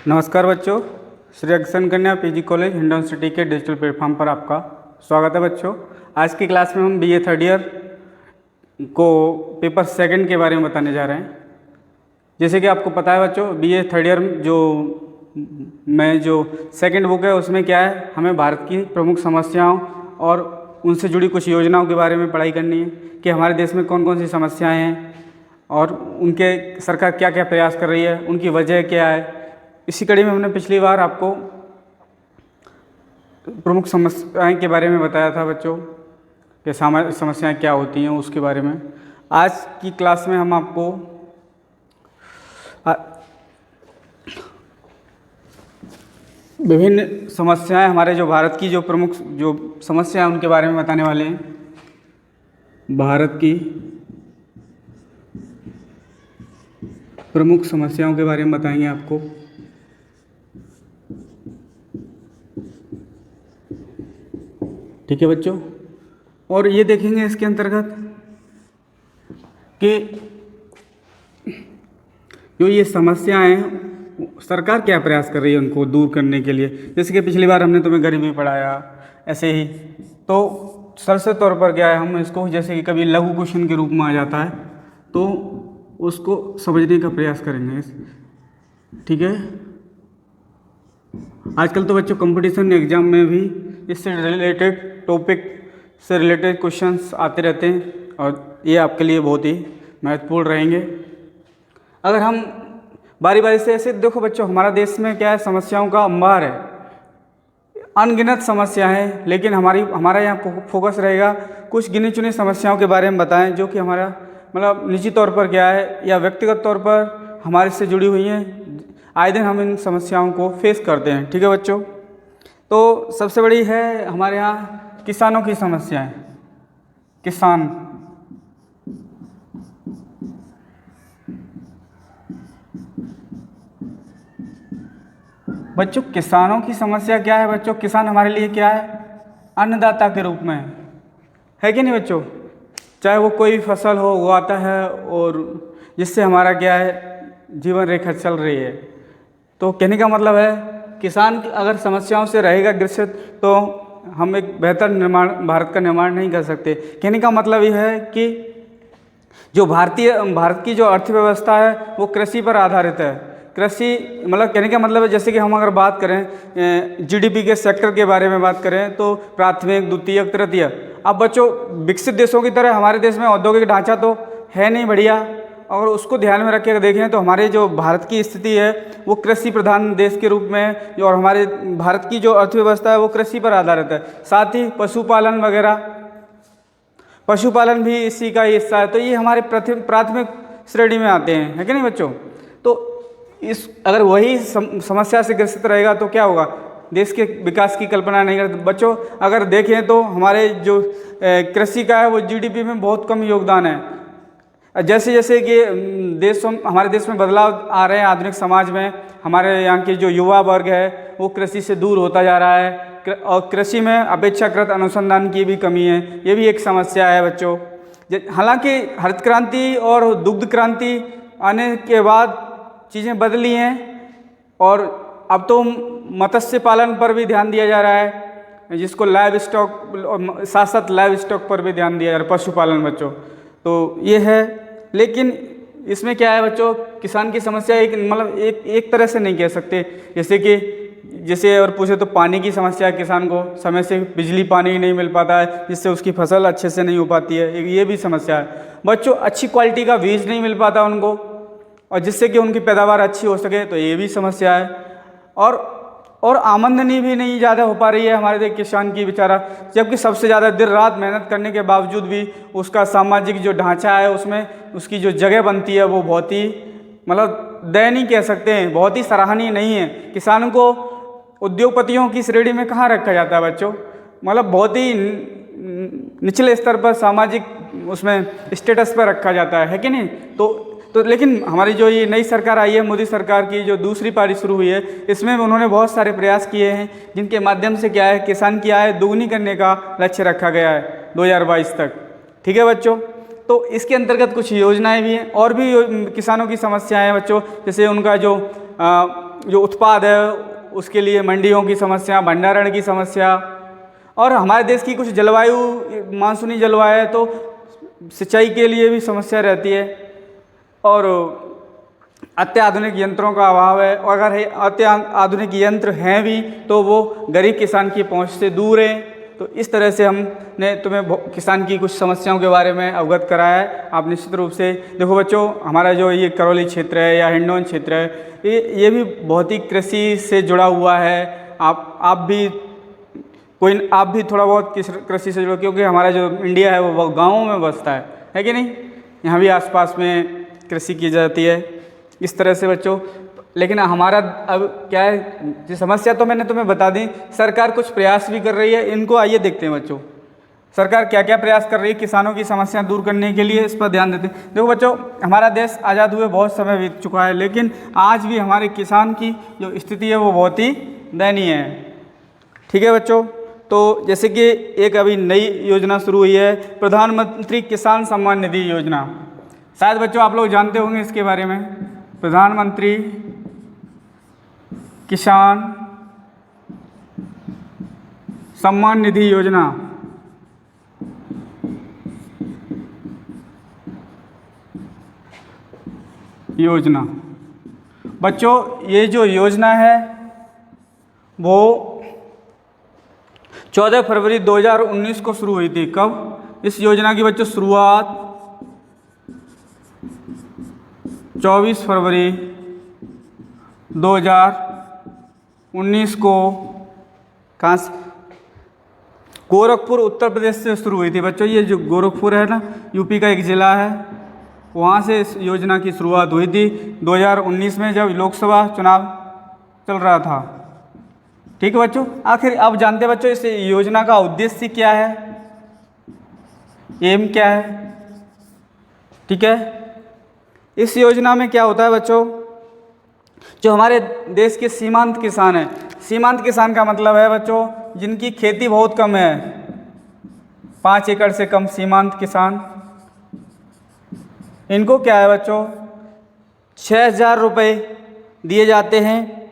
नमस्कार बच्चों, श्री अग्रसेन कन्या पीजी कॉलेज हिंडौन सिटी के डिजिटल प्लेटफॉर्म पर आपका स्वागत है बच्चों। आज की क्लास में हम बीए थर्ड ईयर को पेपर सेकंड के बारे में बताने जा रहे हैं। जैसे कि आपको पता है बच्चों, बीए थर्ड ईयर जो सेकंड बुक है उसमें क्या है, हमें भारत की प्रमुख समस्याओं और उनसे जुड़ी कुछ योजनाओं के बारे में पढ़ाई करनी है कि हमारे देश में कौन कौन सी समस्याएँ हैं और उनके सरकार क्या क्या प्रयास कर रही है, उनकी वजह क्या है। इसी कड़ी में हमने पिछली बार आपको प्रमुख समस्याएं के बारे में बताया था बच्चों कि समस्याएं क्या होती हैं उसके बारे में। आज की क्लास में हम आपको विभिन्न समस्याएं, हमारे जो भारत की जो प्रमुख जो समस्याएं उनके बारे में बताने वाले हैं। भारत की प्रमुख समस्याओं के बारे में बताएंगे आपको। ठीक है बच्चों, और ये देखेंगे इसके अंतर्गत कि जो ये समस्याएं हैं सरकार क्या प्रयास कर रही है उनको दूर करने के लिए। जैसे कि पिछली बार हमने तुम्हें गरीबी पढ़ाया, ऐसे ही तो सरसरी तौर पर क्या है, हम इसको जैसे कि कभी लघु क्वेश्चन के रूप में आ जाता है तो उसको समझने का प्रयास करेंगे। ठीक है, आजकल तो बच्चों कंपटीशन एग्जाम में भी इससे रिलेटेड टॉपिक से रिलेटेड क्वेश्चंस आते रहते हैं और ये आपके लिए बहुत ही महत्वपूर्ण रहेंगे। अगर हम बारी बारी से ऐसे देखो बच्चों, हमारा देश में क्या है, समस्याओं का अंबार है, अनगिनत समस्याएं हैं, लेकिन हमारा यहाँ फोकस रहेगा कुछ गिनी चुनी समस्याओं के बारे में बताएं जो कि हमारा मतलब निजी तौर पर क्या है या व्यक्तिगत तौर पर हमारे से जुड़ी हुई हैं। आए दिन हम इन समस्याओं को फेस करते हैं। ठीक है बच्चों, तो सबसे बड़ी है हमारे यहाँ किसानों की समस्याएं। किसान बच्चों, किसानों की समस्या क्या है बच्चों? किसान हमारे लिए क्या है, अन्नदाता के रूप में है कि नहीं बच्चों? चाहे वो कोई फसल हो उगाता है और जिससे हमारा क्या है जीवन रेखा चल रही है। तो कहने का मतलब है किसान अगर समस्याओं से रहेगा ग्रसित तो हम एक बेहतर भारत का निर्माण नहीं कर सकते। कहने का मतलब यह है कि जो भारत की जो अर्थव्यवस्था है वो कृषि पर आधारित है। कृषि मतलब कहने का मतलब है, जैसे कि हम अगर बात करें जीडीपी के सेक्टर के बारे में बात करें तो प्राथमिक, द्वितीयक, तृतीय। अब बच्चों विकसित देशों की तरह हमारे देश में औद्योगिक ढांचा तो है नहीं बढ़िया, और उसको ध्यान में रख के देखें तो हमारे जो भारत की स्थिति है वो कृषि प्रधान देश के रूप में, और हमारे भारत की जो अर्थव्यवस्था है वो कृषि पर आधारित है। साथ ही पशुपालन वगैरह, पशुपालन भी इसी का हिस्सा है। तो ये हमारे प्राथमिक श्रेणी में आते हैं, है कि नहीं बच्चों? तो अगर वही समस्या से ग्रसित रहेगा तो क्या होगा, देश के विकास की कल्पना नहीं करते। बच्चों अगर देखें तो हमारे जो कृषि का है वो जीडीपी में बहुत कम योगदान है। जैसे जैसे कि हमारे देश में बदलाव आ रहे हैं आधुनिक समाज में, हमारे यहाँ के जो युवा वर्ग है वो कृषि से दूर होता जा रहा है और कृषि में अपेक्षाकृत अनुसंधान की भी कमी है। ये भी एक समस्या है बच्चों। हालांकि हरित क्रांति और दुग्ध क्रांति आने के बाद चीज़ें बदली हैं और अब तो मत्स्य पालन पर भी ध्यान दिया जा रहा है, जिसको लाइव स्टॉक, साथ साथ लाइव स्टॉक पर भी ध्यान दिया जा रहा है, पशुपालन बच्चों। तो ये है, लेकिन इसमें क्या है बच्चों, किसान की समस्या एक तरह से नहीं कह सकते। जैसे अगर पूछे तो पानी की समस्या है, किसान को समय से बिजली पानी नहीं मिल पाता है जिससे उसकी फसल अच्छे से नहीं हो पाती है, ये भी समस्या है बच्चों। अच्छी क्वालिटी का बीज नहीं मिल पाता उनको और जिससे कि उनकी पैदावार अच्छी हो सके, तो ये भी समस्या है। और आमदनी भी नहीं ज़्यादा हो पा रही है हमारे किसान की बेचारा, जबकि सबसे ज़्यादा दिन रात मेहनत करने के बावजूद भी उसका सामाजिक जो ढांचा है उसमें उसकी जो जगह बनती है वो बहुत ही मतलब दयनीय कह सकते हैं, बहुत ही सराहनीय नहीं है। किसानों को उद्योगपतियों की श्रेणी में कहाँ रखा जाता है बच्चों, मतलब बहुत ही निचले स्तर पर सामाजिक उसमें स्टेटस पर रखा जाता है कि नहीं? तो लेकिन हमारी जो ये नई सरकार आई है, मोदी सरकार की जो दूसरी पारी शुरू हुई है, इसमें उन्होंने बहुत सारे प्रयास किए हैं जिनके माध्यम से क्या है, किसान की आय दोगुनी करने का लक्ष्य रखा गया है 2022 तक। ठीक है बच्चों, तो इसके अंतर्गत कुछ योजनाएं भी हैं और भी किसानों की समस्याएं हैं बच्चों, जैसे उनका जो जो उत्पाद है उसके लिए मंडियों की समस्या, भंडारण की समस्या, और हमारे देश की कुछ जलवायु मानसूनी जलवायु है तो सिंचाई के लिए भी समस्या रहती है, और अत्याधुनिक यंत्रों का अभाव है, और अगर है अत्याधुनिक यंत्र हैं भी तो वो गरीब किसान की पहुंच से दूर हैं। तो इस तरह से हमने तुम्हें किसान की कुछ समस्याओं के बारे में अवगत कराया है। आप निश्चित रूप से देखो बच्चों, हमारा जो ये करौली क्षेत्र है या हिंडौन क्षेत्र है, ये भी बहुत ही कृषि से जुड़ा हुआ है। आप भी थोड़ा बहुत कृषि से जुड़ा, क्योंकि हमारा जो इंडिया है वो गाँवों में बसता है कि नहीं। यहाँ भी आसपास में कृषि की जाती है इस तरह से बच्चों। लेकिन हमारा अब क्या है, जो समस्या तो मैंने तुम्हें बता दी, सरकार कुछ प्रयास भी कर रही है। इनको आइए देखते हैं बच्चों, सरकार क्या क्या प्रयास कर रही है किसानों की समस्या दूर करने के लिए, इस पर ध्यान देते हैं। देखो बच्चों, हमारा देश आज़ाद हुए बहुत समय बीत चुका है, लेकिन आज भी हमारे किसान की जो स्थिति है वो बहुत ही दयनीय है। ठीक है बच्चों, तो जैसे कि एक अभी नई योजना शुरू हुई है, प्रधानमंत्री किसान सम्मान निधि योजना। शायद बच्चों आप लोग जानते होंगे इसके बारे में। प्रधानमंत्री किसान सम्मान निधि योजना बच्चों, ये जो योजना है वो 14 फरवरी 2019 को शुरू हुई थी। कब इस योजना की बच्चों शुरुआत? 24 फरवरी 2019 को कहाँ से? गोरखपुर उत्तर प्रदेश से शुरू हुई थी बच्चों। ये जो गोरखपुर है ना, यूपी का एक ज़िला है, वहाँ से इस योजना की शुरुआत हुई थी 2019 में, जब लोकसभा चुनाव चल रहा था। ठीक है बच्चों, आखिर अब जानते हैं बच्चों इस योजना का उद्देश्य क्या है, एम क्या है। ठीक है, इस योजना में क्या होता है बच्चों, जो हमारे देश के सीमांत किसान हैं, सीमांत किसान का मतलब है बच्चों जिनकी खेती बहुत कम है, 5 एकड़ से कम सीमांत किसान, इनको क्या है बच्चों 6,000 रुपये दिए जाते हैं।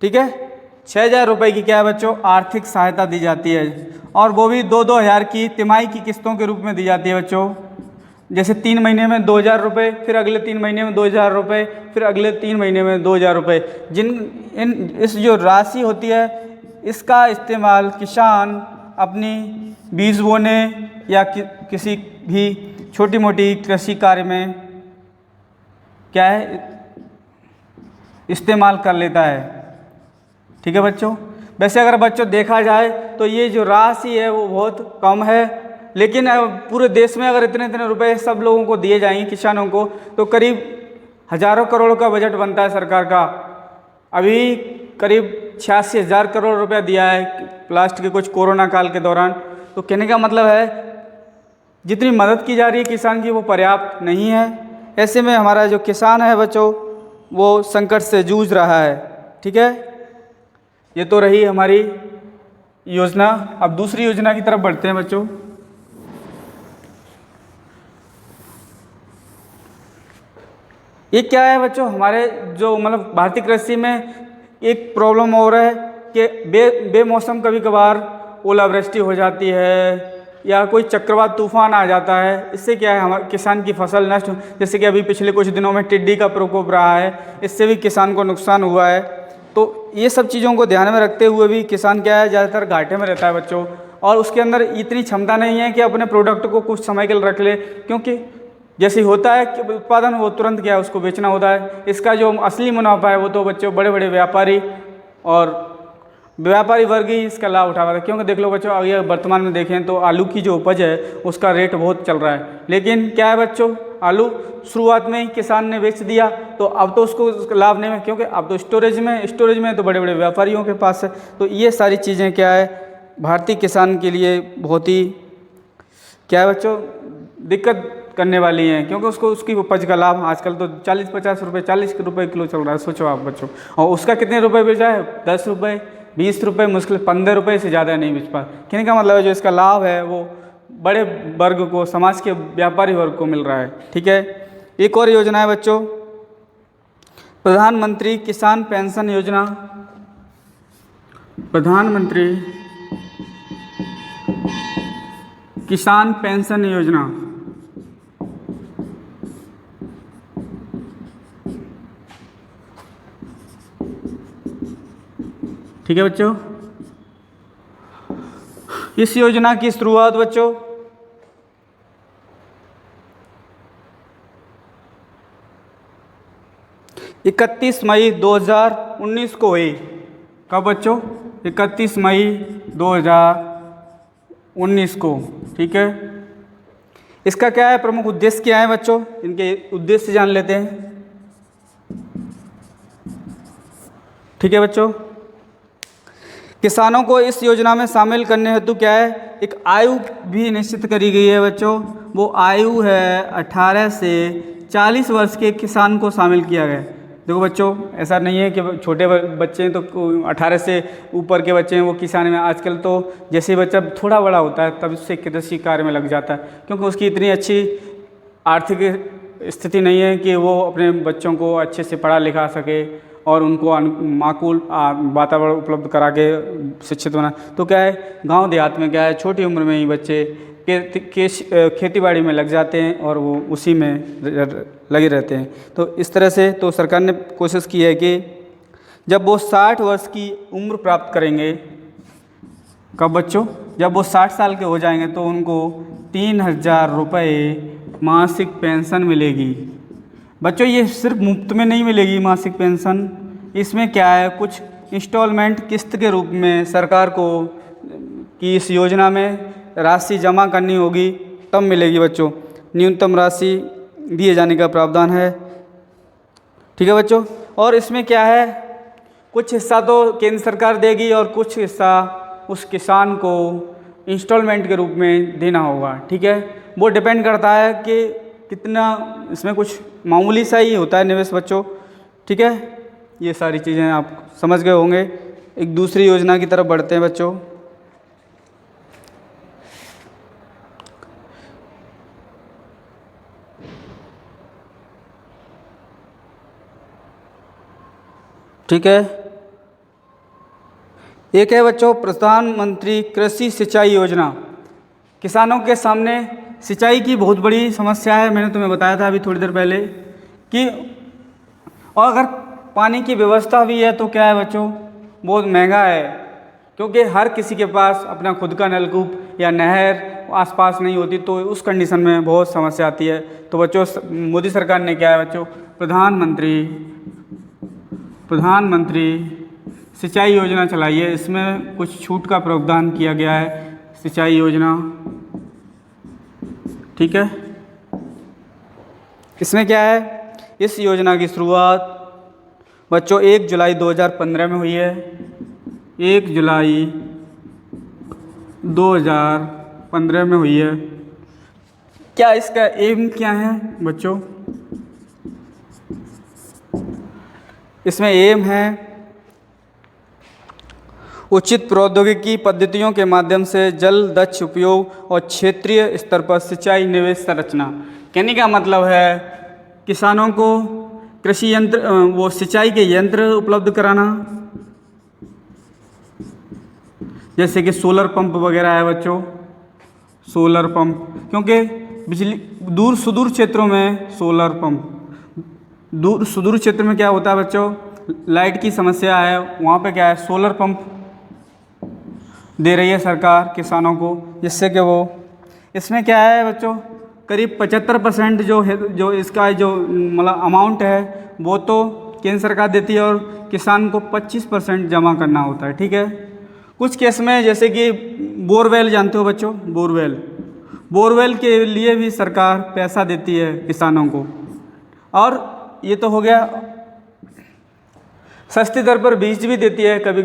ठीक है, 6,000 रुपये की क्या है बच्चों आर्थिक सहायता दी जाती है, और वो भी 2-2 हज़ार की तिमाही की किस्तों के रूप में दी जाती है बच्चों। जैसे 3 महीने में 2,000 रुपये, फिर अगले 3 महीने में 2,000 रुपये, फिर अगले 3 महीने में 2,000 रुपये। इस जो राशि होती है इसका इस्तेमाल किसान अपनी बीज बोने या किसी भी छोटी मोटी कृषि कार्य में क्या है इस्तेमाल कर लेता है। ठीक है बच्चों, वैसे अगर बच्चों देखा जाए तो ये जो राशि है वो बहुत कम है, लेकिन पूरे देश में अगर इतने इतने रुपए सब लोगों को दिए जाएंगे किसानों को, तो करीब हज़ारों करोड़ का बजट बनता है सरकार का। अभी करीब 86,000 करोड़ रुपया दिया है लास्ट के कुछ कोरोना काल के दौरान। तो कहने का मतलब है जितनी मदद की जा रही है किसान की वो पर्याप्त नहीं है। ऐसे में हमारा जो किसान है बच्चों वो संकट से जूझ रहा है। ठीक है, ये तो रही हमारी योजना। अब दूसरी योजना की तरफ बढ़ते हैं बच्चों। ये क्या है बच्चों, हमारे जो मतलब भारतीय कृषि में एक प्रॉब्लम हो रहा है कि बेमौसम कभी कभार ओलावृष्टि हो जाती है या कोई चक्रवात तूफान आ जाता है। इससे क्या है हमारे किसान की फसल नष्ट, जैसे कि अभी पिछले कुछ दिनों में टिड्डी का प्रकोप रहा है, इससे भी किसान को नुकसान हुआ है। तो ये सब चीज़ों को ध्यान में रखते हुए भी किसान क्या है ज़्यादातर घाटे में रहता है बच्चों, और उसके अंदर इतनी क्षमता नहीं है कि अपने प्रोडक्ट को कुछ समय के लिए रख ले, क्योंकि जैसे होता है कि उत्पादन वो तुरंत क्या है उसको बेचना होता है। इसका जो असली मुनाफा है वो तो बच्चों बड़े बड़े व्यापारी और व्यापारी वर्ग ही इसका लाभ उठा रहा है। क्योंकि देख लो बच्चों, अगर वर्तमान में देखें तो आलू की जो उपज है उसका रेट बहुत चल रहा है, लेकिन क्या है बच्चों आलू शुरुआत में ही किसान ने बेच दिया तो अब तो उसको लाभ नहीं है, क्योंकि अब तो स्टोरेज में तो बड़े बड़े व्यापारियों के पास है। तो ये सारी चीज़ें क्या है भारतीय किसान के लिए बहुत ही क्या है बच्चों दिक्कत करने वाली हैं, क्योंकि उसको उसकी उपज का लाभ आजकल तो 40-50 रुपये 40 रुपये किलो चल रहा है। सोचो आप बच्चों, और उसका कितने रुपए बेचा है 10 रुपये 20 रुपये, मुश्किल 15 रुपये से ज़्यादा नहीं बेच पा। कहने का मतलब है जो इसका लाभ है वो बड़े वर्ग को, समाज के व्यापारी वर्ग को मिल रहा है। ठीक है, एक और योजना है बच्चों प्रधानमंत्री किसान पेंशन योजना, प्रधानमंत्री किसान पेंशन योजना, ठीक है बच्चों। इस योजना की शुरुआत बच्चों 31 मई 2019 को हुई। कब बच्चों? 31 मई 2019 को, ठीक है। इसका क्या है, प्रमुख उद्देश्य क्या है बच्चों? इनके उद्देश्य जान लेते हैं, ठीक है बच्चों। किसानों को इस योजना में शामिल करने हेतु क्या है, एक आयु भी निश्चित करी गई है बच्चों। वो आयु है 18 से 40 वर्ष के किसान को शामिल किया गया है। देखो बच्चों, ऐसा नहीं है कि छोटे बच्चे हैं तो 18 से ऊपर के बच्चे हैं वो किसान में। आजकल तो जैसे ही बच्चा थोड़ा बड़ा होता है तब उससे कृषि कार्य में लग जाता है, क्योंकि उसकी इतनी अच्छी आर्थिक स्थिति नहीं है कि वो अपने बच्चों को अच्छे से पढ़ा लिखा सके और उनको माकूल वातावरण उपलब्ध करा के शिक्षित बना। तो क्या है, गांव देहात में क्या है, छोटी उम्र में ही बच्चे खेती बाड़ी में लग जाते हैं और वो उसी में लगे रहते हैं। तो इस तरह से तो सरकार ने कोशिश की है कि जब वो 60 वर्ष की उम्र प्राप्त करेंगे, कब बच्चों? जब वो 60 साल के हो जाएंगे तो उनको 3000 रुपये मासिक पेंशन मिलेगी। बच्चों ये सिर्फ मुफ्त में नहीं मिलेगी मासिक पेंशन, इसमें क्या है, कुछ इंस्टॉलमेंट किस्त के रूप में सरकार को कि इस योजना में राशि जमा करनी होगी तब मिलेगी बच्चों। न्यूनतम राशि दिए जाने का प्रावधान है, ठीक है बच्चों। और इसमें क्या है, कुछ हिस्सा तो केंद्र सरकार देगी और कुछ हिस्सा उस किसान को इंस्टॉलमेंट के रूप में देना होगा, ठीक है। वो डिपेंड करता है कि कितना, इसमें कुछ मामूली सा ही होता है निवेश बच्चों, ठीक है। ये सारी चीज़ें आप समझ गए होंगे। एक दूसरी योजना की तरफ बढ़ते हैं बच्चों। ठीक है, एक है बच्चों प्रधानमंत्री कृषि सिंचाई योजना। किसानों के सामने सिंचाई की बहुत बड़ी समस्या है, मैंने तुम्हें बताया था अभी थोड़ी देर पहले कि, और अगर पानी की व्यवस्था भी है तो क्या है बच्चों, बहुत महंगा है, क्योंकि हर किसी के पास अपना खुद का नलकूप या नहर आसपास नहीं होती, तो उस कंडीशन में बहुत समस्या आती है। तो बच्चों मोदी सरकार ने क्या है बच्चों, प्रधानमंत्री सिंचाई योजना चलाई है। इसमें कुछ छूट का प्रावधान किया गया है, सिंचाई योजना, ठीक है। इसमें क्या है, इस योजना की शुरुआत बच्चों 1 जुलाई 2015 में हुई है। 1 जुलाई 2015 में हुई है। क्या इसका एम क्या है बच्चों? इसमें एम है उचित प्रौद्योगिकी पद्धतियों के माध्यम से जल दक्ष उपयोग और क्षेत्रीय स्तर पर सिंचाई निवेश संरचना। कहने का मतलब है किसानों को कृषि यंत्र, वो सिंचाई के यंत्र उपलब्ध कराना, जैसे कि सोलर पंप वगैरह है बच्चों, सोलर पंप, क्योंकि बिजली दूर सुदूर क्षेत्रों में सोलर पंप, दूर सुदूर क्षेत्र में क्या होता है बच्चों, लाइट की समस्या है, वहाँ पे क्या है, सोलर पंप दे रही है सरकार किसानों को, जिससे कि वो, इसमें क्या है बच्चों, करीब 75% जो है, जो इसका जो मतलब अमाउंट है वो तो केंद्र सरकार देती है और किसान को 25% जमा करना होता है, ठीक है। कुछ केस में जैसे कि बोरवेल, जानते हो बच्चों, बोरवेल के लिए भी सरकार पैसा देती है किसानों को। और ये तो हो गया, सस्ती दर पर बीज भी देती है, कभी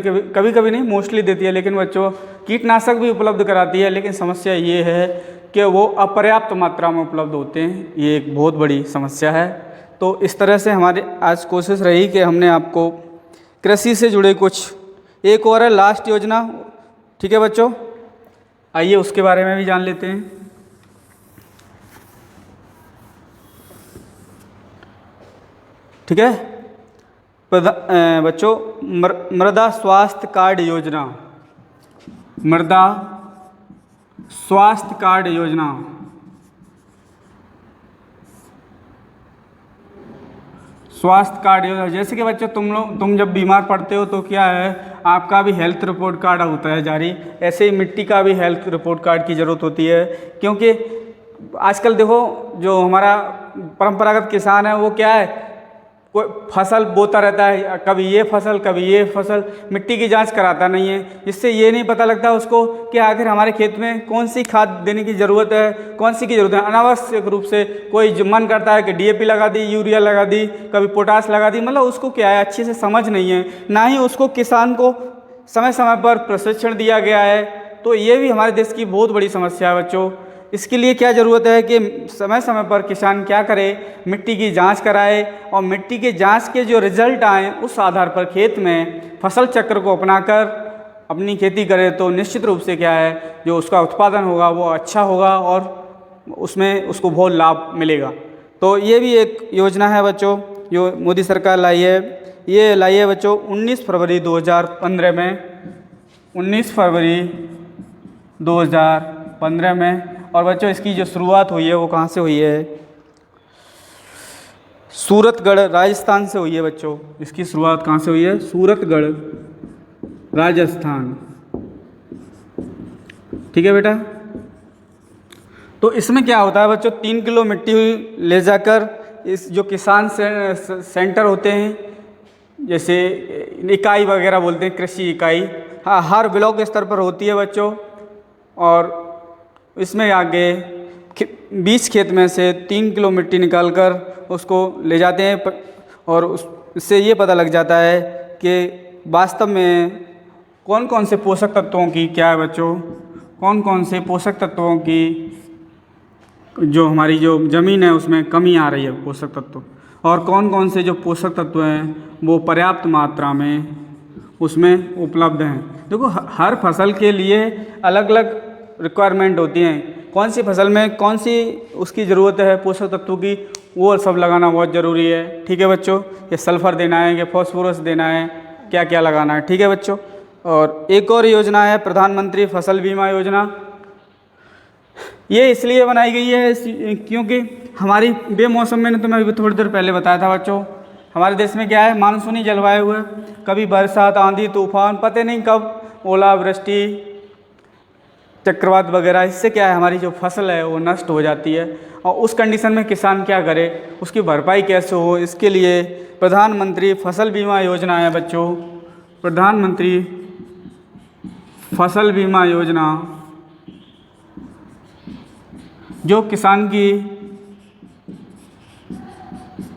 कभी नहीं, मोस्टली देती है। लेकिन बच्चों कीटनाशक भी उपलब्ध कराती है, लेकिन समस्या ये है कि वो अपर्याप्त मात्रा में उपलब्ध होते हैं, ये एक बहुत बड़ी समस्या है। तो इस तरह से हमारी आज कोशिश रही कि हमने आपको कृषि से जुड़े कुछ, एक और है लास्ट योजना, ठीक है बच्चों, आइए उसके बारे में भी जान लेते हैं। ठीक है, बच्चों मृदा स्वास्थ्य कार्ड योजना, मृदा स्वास्थ्य कार्ड योजना। स्वास्थ्य कार्ड योजना जैसे कि बच्चों तुम जब बीमार पड़ते हो तो क्या है, आपका भी हेल्थ रिपोर्ट कार्ड होता है जारी, ऐसे ही मिट्टी का भी हेल्थ रिपोर्ट कार्ड की ज़रूरत होती है। क्योंकि आजकल देखो जो हमारा परंपरागत किसान है वो क्या है, कोई फसल बोता रहता है, कभी ये फसल कभी ये फसल, मिट्टी की जांच कराता नहीं है, जिससे ये नहीं पता लगता उसको कि आखिर हमारे खेत में कौन सी खाद देने की ज़रूरत है, कौन सी की ज़रूरत है। अनावश्यक रूप से कोई जो मन करता है कि डीएपी लगा दी, यूरिया लगा दी, कभी पोटास लगा दी, मतलब उसको क्या है अच्छे से समझ नहीं है, ना ही उसको किसान को समय समय पर प्रशिक्षण दिया गया है। तो ये भी हमारे देश की बहुत बड़ी समस्या है बच्चों। इसके लिए क्या ज़रूरत है कि समय समय पर किसान क्या करे, मिट्टी की जांच कराए और मिट्टी के जांच के जो रिजल्ट आए उस आधार पर खेत में फसल चक्र को अपनाकर अपनी खेती करे तो निश्चित रूप से क्या है जो उसका उत्पादन होगा वो अच्छा होगा और उसमें उसको बहुत लाभ मिलेगा। तो ये भी एक योजना है बच्चों जो मोदी सरकार लाई है। ये लाई है बच्चों 19 फरवरी 2015 में, 19 फरवरी 2015 में। और बच्चों इसकी जो शुरुआत हुई है वो कहाँ से हुई है, सूरतगढ़ राजस्थान से हुई है बच्चों। इसकी शुरुआत कहाँ से हुई है, सूरतगढ़ राजस्थान। ठीक है बेटा। तो इसमें क्या होता है बच्चों, 3 किलो मिट्टी ले जाकर इस जो किसान सेंटर होते हैं, जैसे इकाई वगैरह बोलते हैं, कृषि इकाई, हाँ हर ब्लॉक स्तर पर होती है बच्चों। और इसमें आगे 20 खेत में से 3 किलो मिट्टी निकालकर उसको ले जाते हैं और उससे ये पता लग जाता है कि वास्तव में कौन कौन से पोषक तत्वों की क्या है बच्चों, कौन कौन से पोषक तत्वों की जो हमारी जो ज़मीन है उसमें कमी आ रही है पोषक तत्व, और कौन कौन से जो पोषक तत्व हैं वो पर्याप्त मात्रा में उसमें उपलब्ध हैं। देखो हर फसल के लिए अलग अलग रिक्वायरमेंट होती हैं, कौन सी फसल में कौन सी उसकी ज़रूरत है पोषक तत्वों की, वो सब लगाना बहुत ज़रूरी है। ठीक है बच्चों, ये सल्फ़र देना है, ये फॉस्फोरस देना है, क्या क्या लगाना है। ठीक है बच्चों। और एक और योजना है प्रधानमंत्री फसल बीमा योजना। ये इसलिए बनाई गई है क्योंकि हमारी बेमौसम, मैंने तुम्हें अभी थोड़ी देर पहले बताया था बच्चों, हमारे देश में क्या है मानसूनी जलवायु है, कभी बरसात आंधी तूफान, पता नहीं कब ओलावृष्टि चक्रवात वगैरह, इससे क्या है हमारी जो फसल है वो नष्ट हो जाती है। और उस कंडीशन में किसान क्या करे, उसकी भरपाई कैसे हो, इसके लिए प्रधानमंत्री फसल बीमा योजना है बच्चों। प्रधानमंत्री फसल बीमा योजना जो किसान की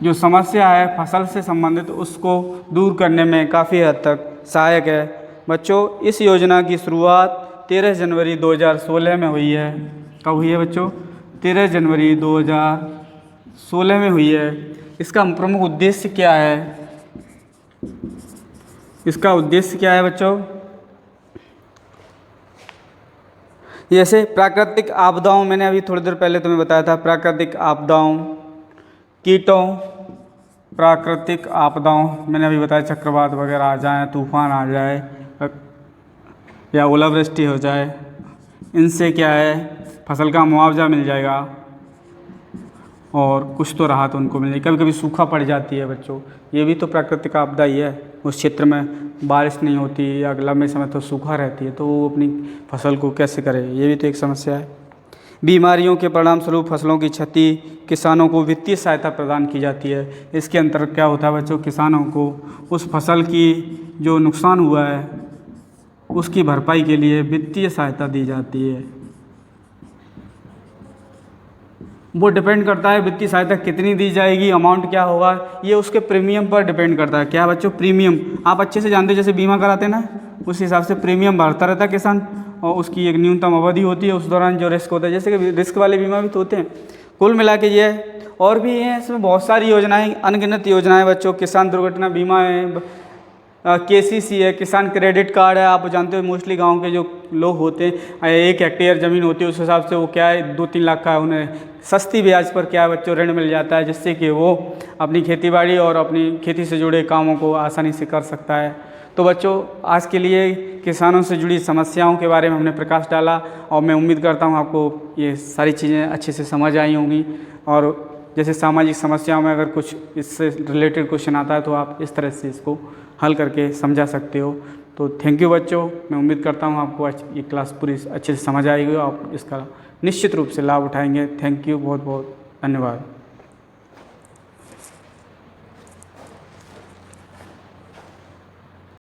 जो समस्या है फसल से संबंधित उसको दूर करने में काफ़ी हद तक सहायक है बच्चों। इस योजना की शुरुआत 13 जनवरी 2016 में हुई है। कब हुई है बच्चों, 13 जनवरी 2016 में हुई है। इसका प्रमुख उद्देश्य क्या है, इसका उद्देश्य क्या है बच्चों, जैसे प्राकृतिक आपदाओं, मैंने अभी थोड़ी देर पहले तुम्हें बताया था, प्राकृतिक आपदाओं, कीटों, प्राकृतिक आपदाओं मैंने अभी बताया, चक्रवात वगैरह आ जाए, तूफान आ जाए या ओलावृष्टि हो जाए, इनसे क्या है फसल का मुआवजा मिल जाएगा और कुछ तो राहत उनको मिल जाएगी। कभी कभी सूखा पड़ जाती है बच्चों, ये भी तो प्राकृतिक आपदा ही है। उस क्षेत्र में बारिश नहीं होती या लंबे समय तो सूखा रहती है, तो वो अपनी फसल को कैसे करे, ये भी तो एक समस्या है। बीमारियों के परिणाम स्वरूप फसलों की क्षति, किसानों को वित्तीय सहायता प्रदान की जाती है। इसके अंतर्गत क्या होता है बच्चों, किसानों को उस फसल की जो नुकसान हुआ है उसकी भरपाई के लिए वित्तीय सहायता दी जाती है। वो डिपेंड करता है वित्तीय सहायता कितनी दी जाएगी, अमाउंट क्या होगा, ये उसके प्रीमियम पर डिपेंड करता है। क्या बच्चों, प्रीमियम आप अच्छे से जानते हो, जैसे बीमा कराते हैं ना, उस हिसाब से प्रीमियम भरता रहता है किसान, और उसकी एक न्यूनतम अवधि होती है, उस दौरान जो रिस्क होता है, जैसे कि रिस्क वाले बीमा भी तो होते हैं। कुल मिला के ये और भी हैं इसमें बहुत सारी योजनाएं, अनगिनत योजनाएं बच्चों, किसान दुर्घटना बीमा है, KCC है, किसान क्रेडिट कार्ड है। आप जानते हो मोस्टली गांव के जो लोग होते हैं 1 हेक्टेयर ज़मीन होती है, उस हिसाब से वो क्या है 2-3 लाख का उन्हें सस्ती ब्याज पर क्या है बच्चों ऋण मिल जाता है, जिससे कि वो अपनी खेतीबाड़ी और अपनी खेती से जुड़े कामों को आसानी से कर सकता है। तो बच्चों आज के लिए किसानों से जुड़ी समस्याओं के बारे में हमने प्रकाश डाला और मैं उम्मीद करता हूँ आपको ये सारी चीज़ें अच्छे से समझ आई होंगी। और जैसे सामाजिक समस्याओं में अगर कुछ इससे रिलेटेड क्वेश्चन आता है तो आप इस तरह से इसको हल करके समझा सकते हो। तो थैंक यू बच्चों, मैं उम्मीद करता हूँ आपको ये क्लास पूरी अच्छे से समझ आएगी और आप इसका निश्चित रूप से लाभ उठाएंगे। थैंक यू, बहुत बहुत धन्यवाद।